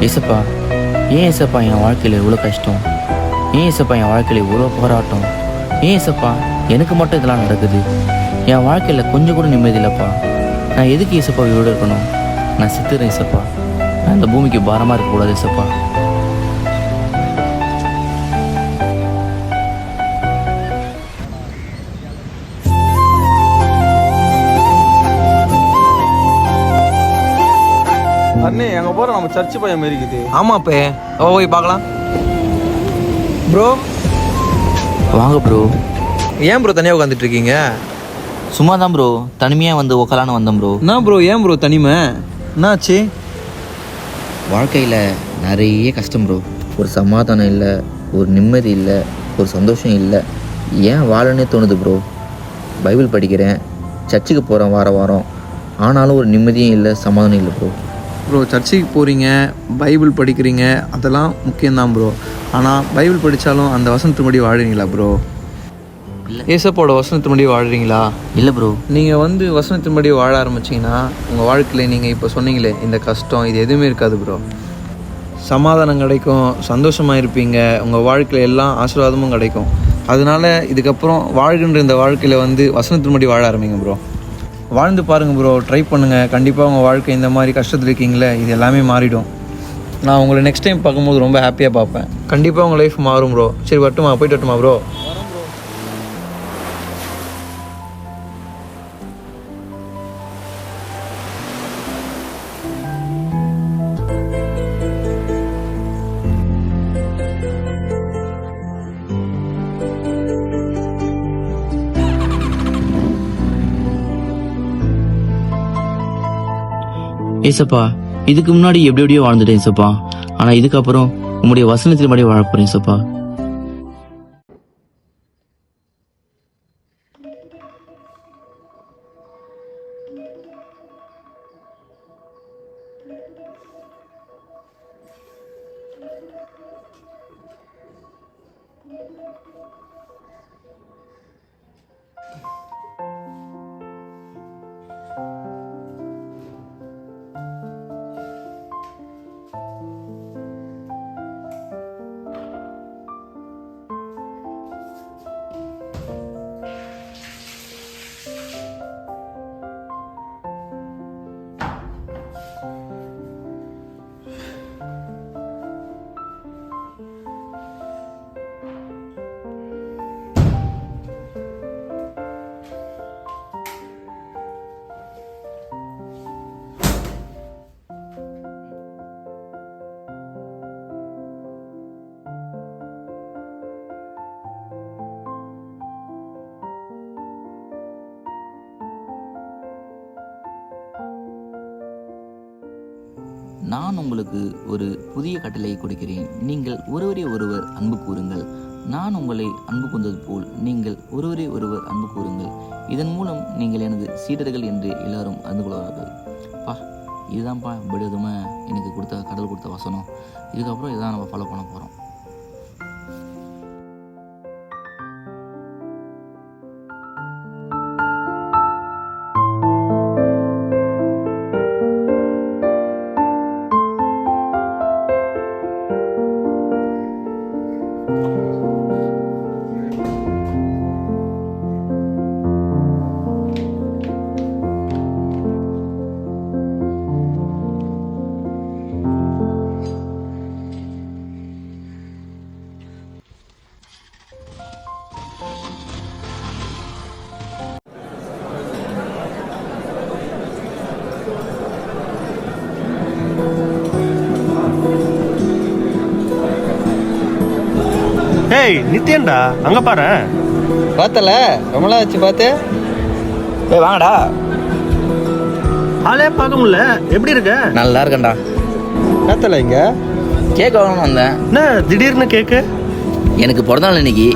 ஏசப்பா, ஏன் ஏசப்பா என் வாழ்க்கையில் இவ்வளோ கஷ்டம்? ஏன் ஏசப்பா என் வாழ்க்கையில் இவ்வளோ போராட்டம்? ஏன் ஏசப்பா எனக்கு மட்டும் இதெல்லாம் நடக்குது? என் வாழ்க்கையில் கொஞ்சம் கூட நிம்மதி இல்லைப்பா. நான் எதுக்கு ஏசப்பா இவ்வளோ இருக்கணும்? நான் செத்துறேன் ஏசப்பா. நான் இந்த பூமிக்கு பாரமாக இருக்கக்கூடாது ஏசப்பா. அண்ணே அங்கே போகிற நம்ம சர்ச்சு பையன் மாரி இருக்குது. ஆமாப்பே, போய் பார்க்கலாம். ப்ரோ வாங்க ப்ரோ. ஏன் ப்ரோ தனியாக உட்காந்துட்டு இருக்கீங்க? சும்மா தான் ப்ரோ, தனிமையாக வந்து உக்காலான்னு வந்தேன் ப்ரோ. என்ன ப்ரோ, ஏன் ப்ரோ தனிமை? என்னாச்சு? வாழ்க்கையில் நிறைய கஷ்டம் ப்ரோ. ஒரு சமாதானம் இல்லை, ஒரு நிம்மதி இல்லை, ஒரு சந்தோஷம் இல்லை. ஏன் வாழனே தோணுது ப்ரோ. பைபிள் படிக்கிறேன், சர்ச்சுக்கு போகிறேன் வாரம் வாரம், ஆனாலும் ஒரு நிம்மதியும் இல்லை, சமாதானம் இல்லை ப்ரோ. ப்ரோ சர்ச்சுக்கு போகிறீங்க, பைபிள் படிக்கிறீங்க, அதெல்லாம் முக்கியம்தான் ப்ரோ. ஆனால் பைபிள் படித்தாலும் அந்த வசனத்தின்படி வாழுறீங்களா ப்ரோ? ஏசப்போட வசனத்தின்படி வாழுறீங்களா? இல்லை ப்ரோ. நீங்கள் வந்து வசனத்தின்படி வாழ ஆரம்பிச்சிங்கன்னா உங்கள் வாழ்க்கையில் நீங்கள் இப்போ சொன்னீங்களே இந்த கஷ்டம் இது எதுவுமே இருக்காது ப்ரோ. சமாதானம் கிடைக்கும், சந்தோஷமாக இருப்பீங்க, உங்கள் வாழ்க்கையில் எல்லாம் ஆசீர்வாதமும் கிடைக்கும். அதனால இதுக்கப்புறம் வாழ்கின்ற இந்த வாழ்க்கையில் வந்து வசனத்தின்படி வாழ ஆரம்பிங்க ப்ரோ. வாழ்ந்து பாருங்கள் ப்ரோ, ட்ரை பண்ணுங்கள். கண்டிப்பாக உங்கள் வாழ்க்கை இந்த மாதிரி கஷ்டத்தில் இருக்கீங்களே, இது எல்லாமே மாறிடும். நான் உங்களை நெக்ஸ்ட் டைம் பார்க்கும்போது ரொம்ப ஹாப்பியாக பார்ப்பேன். கண்டிப்பாக உங்கள் லைஃப் மாறும் ப்ரோ. சரி வரட்டுமா, போயிட்டு வரட்டுமா ப்ரோ? ஏசப்பா, இதுக்கு முன்னாடி எப்படி எப்படியோ வாழ்ந்துட்டேன் ஏசப்பா. ஆனால் இதுக்கப்புறம் உங்களுடைய வசனத்தின்படி வாழ போகிறேன் ஏசப்பா. நான் உங்களுக்கு ஒரு புதிய கட்டளையை கொடுக்கிறேன். நீங்கள் ஒருவரே ஒருவர் அன்பு கூறுங்கள். நான் உங்களை அன்பு கூர்ந்தது போல் நீங்கள் ஒருவரே ஒருவர் அன்பு கூறுங்கள். இதன் மூலம் நீங்கள் எனது சீடர்கள் என்று எல்லாரும் அறிந்து கொள்வார்கள். பா, இதுதான்ப்பா விடுதுமே எனக்கு கடவுள் கொடுத்த வசனம். இதுக்கப்புறம் இதான் நம்ம ஃபாலோ பண்ண போகிறோம். ஏய் நித்யன்டா, அங்க பாரு. பார்த்தல, ரொம்ப நாள் ஆச்சு பார்த்து. வாங்கடா. ஆளே பார்க்க முடியல. எப்படி இருக்க? நல்லா இருக்கேன்டா. பார்த்தல, இங்க கேக் வாங்கணும் வந்தேன். என்ன திடீர்னு கேக்கு? எனக்கு பிறந்தநாள் இன்னைக்கு.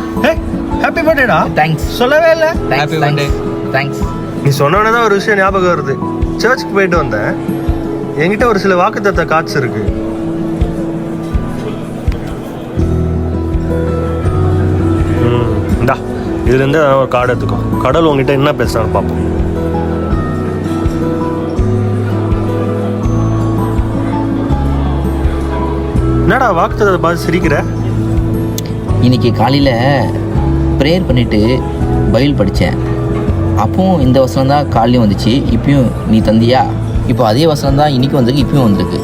ஹாப்பி பர்த்டேடா. தேங்க்ஸ். சொல்லவே இல்லை. Happy birthday. தேங்க்ஸ். நீ சொன்னோன்னே தான் ஒரு விஷயம் ஞாபகம் வருது. சர்ச்சுக்கு போயிட்டு வந்தேன். என்கிட்ட ஒரு சில வாக்குத்தத்த கார்ட்ஸ் இருக்கு. இந்தா, இதுலேருந்து ஒரு கார்டு எடுத்துக்கோ. கடவுள் உங்ககிட்ட என்ன பேசுறான்னு பார்ப்போம். என்னடா வாக்குத்தத்தை பார்த்து சிரிக்கிற? இன்னைக்கு காலையில் ப்ரேயர் பண்ணிவிட்டு பைபிள் படித்தேன். அப்பவும் இந்த வசனம் தான் காலையும் வந்துச்சு, இப்பயும் நீ தந்தியா? இப்போ அதே வசனம் தான் இன்றைக்கும் வந்திருக்கு, இப்பயும் வந்திருக்கு.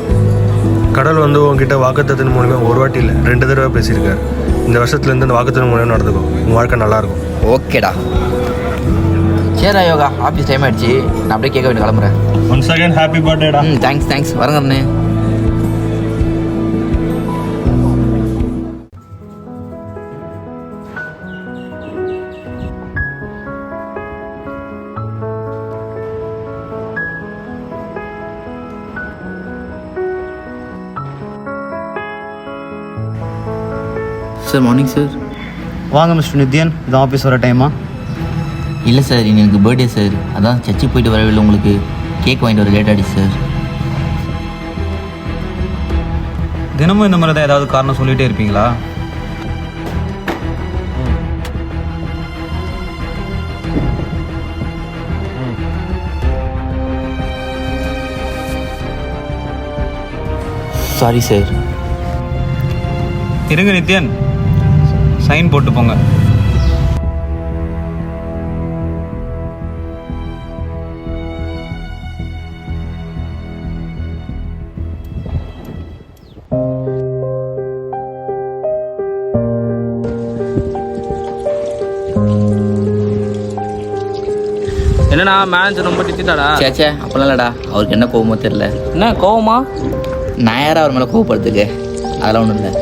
கடவுள் வந்து உங்ககிட்ட வாக்குத்தத்தின் மூலிமா ஒரு வாட்டி இல்லை 2 தடவை பேசியிருக்காரு. இந்த வருஷத்துலேருந்து இந்த வாக்குத்தத்தின் மூலிமா நடந்துக்கும், உங்கள் வாழ்க்கை நல்லாயிருக்கும். ஓகேடா. சரிடா யோகா, ஆஃபீஸ் டைம் ஆகிடுச்சு, நான் அப்படியே கேட்க வேண்டிய கிளம்புறேன். ஒன்ஸ் அகைன் ஹாப்பி பர்த்டேடா. தேங்க்ஸ் வரங்கண்ணே. Sir morning sir. வாங்க மிஸ்டர் நித்யன், இது ஆஃபீஸ் வர டைமா? இல்லை சார், எனக்கு பர்த்டே சார், அதான் சர்ச்சுக்கு போயிட்டு வரவில்லை, உங்களுக்கு கேக் வாங்கிட்டு வர லேட் ஆகிடுச்சு சார். தினமும் இந்த மாதிரி தான் ஏதாவது காரணம் சொல்லிகிட்டே இருப்பீங்களா? Sorry sir. இருங்க நித்யன், சைன் போட்டு போங்க. என்னண்ணா மேனேஜர் ரொம்ப திட்டாடா? சேச்சே அப்பெல்லாம் இல்லைடா, அவருக்கு என்ன கோவமோ தெரில. என்ன கோவமா? நான் யாரும் அவர் மேலே கோவப்படுறதுக்கு, அதெல்லாம் ஒன்றும் இல்லை.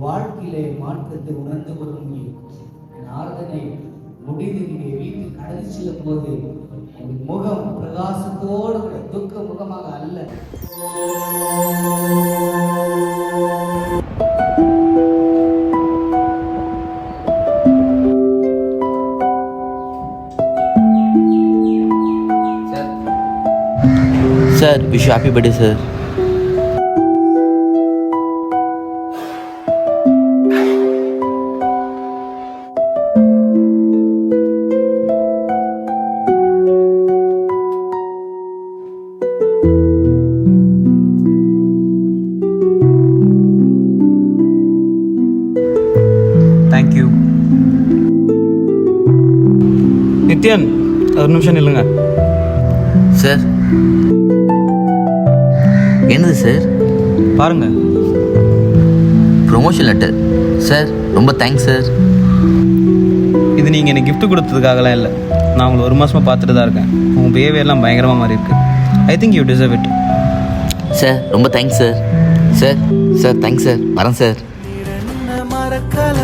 வாழ்க்கையிலே மாற்றத்தை உணர்ந்து கொள்ள முடியும். என் ஆராதனை முடிந்து நீங்க வீட்டுக்கு கடந்து செல்லும் போது என் முகம் பிரகாசத்தோடு கூட துக்க முகமாக அல்ல. Sir wish happy birthday sir. Thank you. Nithyan, ஒரு நிமிஷம் நில்லுங்க. சார் என்னது சார்? பாருங்க, ப்ரொமோஷன் லெட்டர் சார். ரொம்ப தேங்க்ஸ் சார். இது நீங்கள் எனக்கு gift கொடுத்ததுக்காகலாம் இல்லை, நான் உங்களை 1 மாதமாக பார்த்துட்டு தான் இருக்கேன். உங்கள் பிஹேவியர்லாம் பயங்கரமாக மாதிரி இருக்குது. I think you deserve it. Sir ரொம்ப thanks sir. Sir sir thanks sir, வரேன் சார். மறக்கல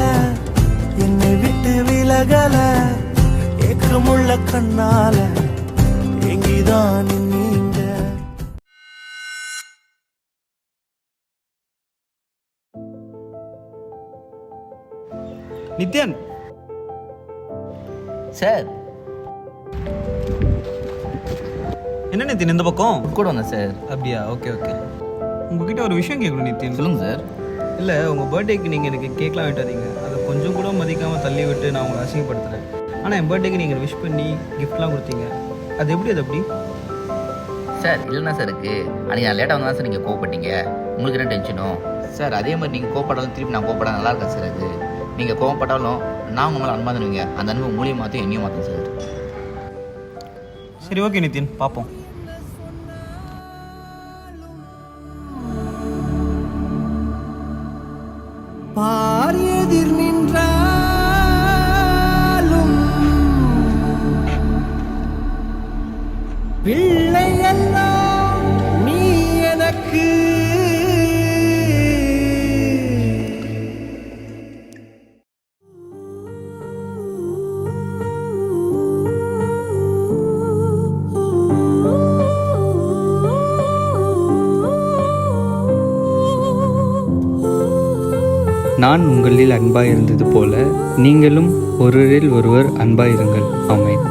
என்னை விட்டு விலகல ஏக்கமுள்ள கண்ணால எங்கிதான் நீங்க. நித்யன் சார் என்ன நித்யன் இந்த பக்கம் கூட வந்தேன் சார். அப்படியா? Okay okay. உங்ககிட்ட ஒரு விஷயம் கேட்கணும் நித்யன். சொல்லுங்கள் சார். இல்லை, உங்கள் பர்த்டேக்கு நீங்கள் எனக்கு கேக்லாம் விட்டாதீங்க. அதை கொஞ்சம் கூட மதிக்காமல் தள்ளி விட்டு நான் உங்களை அசிங்கப்படுத்துகிறேன். ஆனால் என் பர்த்டேக்கு நீங்கள் விஷ் பண்ணி கிஃப்ட்லாம் கொடுத்தீங்க. அது எப்படி? சார் இல்லைன்னா சார் இருக்குது, அன்றைக்கி நான் லேட்டாக வந்தால் சார் நீங்கள் கோவப்பட்டீங்க. உங்களுக்கு என்ன டென்ஷனும் சார்? அதே மாதிரி நீங்கள் கோவப்பட்டாலும் திருப்பி நான் கோவப்பட நல்லா இருக்கேன் சார். அது நீங்கள் கோவப்பட்டாலும் நான் உங்கள் மேலே அன்பாக தருவீங்க, அந்த அன்பு மூலியம் மாற்றும் என்னையும் மாற்றும் சார். சரி ஓகே நித்யன், பார்ப்போம். பார் எதிர் நின்றாலும் பிள்ளையெல்லாம் நீ எனக்கு. நான் உங்களில் அன்பாயிருந்தது போல நீங்களும் ஒருவரில் ஒருவர் அன்பாயிருங்கள். ஆமென்.